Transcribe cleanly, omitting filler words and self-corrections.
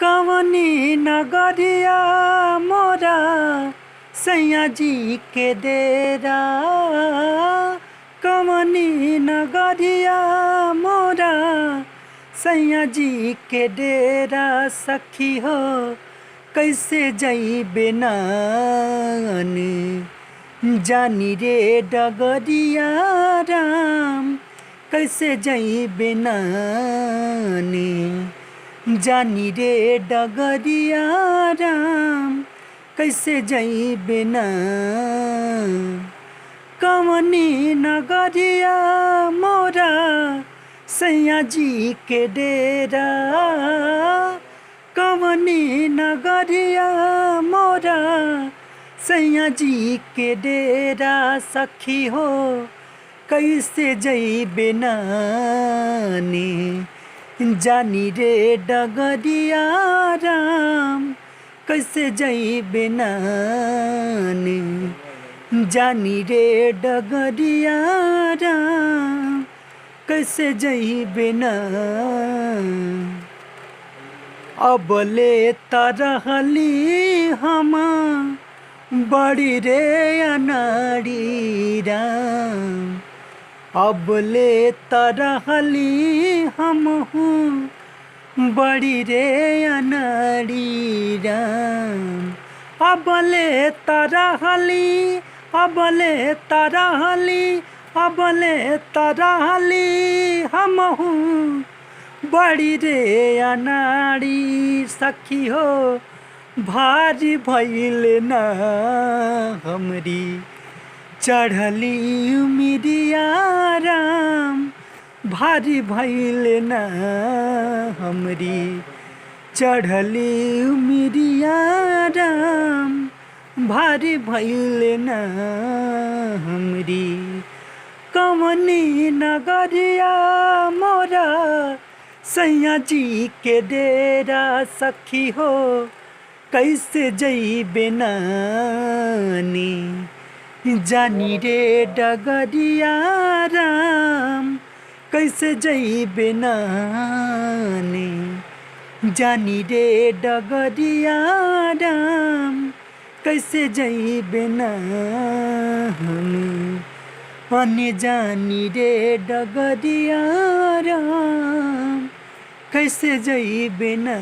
कवनी नगरिया मोरा सैया जी के डेरा। कवनी नगरिया मोरा सैया जी के डेरा। सखी हो कैसे जइबे नान जानी रे डगरिया राम। कैसे जइबे नान जानी रे डगरिया राम। कैसे जइबे ना कवनी नगरिया मोरा सैया जी के डेरा। कवनी नगरिया मोरा सैया जी के डेरा। सखी हो कैसे जइबे नानी जानी रे डगरिया राम। कैसे जइबे नानी जानी रे डगरिया राम। कैसे जइबे ना अबले तरहली हम बड़ी रे अनाड़ी राम। अबले तरहली हम हूँ बड़ी रे अनाड़ी राम। अबले तरहली अबले तरहली अबले तरहली हम हूँ बड़ी रे अनाड़ी। सखी हो भारी भइल ना हमरी चढ़ली उमिरिया राम। भारी भइल ना हमरी चढ़ली उमिरिया राम। भारी भइल ना हमरी कवनी नगरिया मोरा सैया जी के डेरा। सखी हो कैसे जइबे नानी जानी रे डगरिया राम। कैसे जइबे नानी जानी रे डगरिया राम। कैसे जइबे ना अने जानी रे डगरिया राम। कैसे जइबे ना।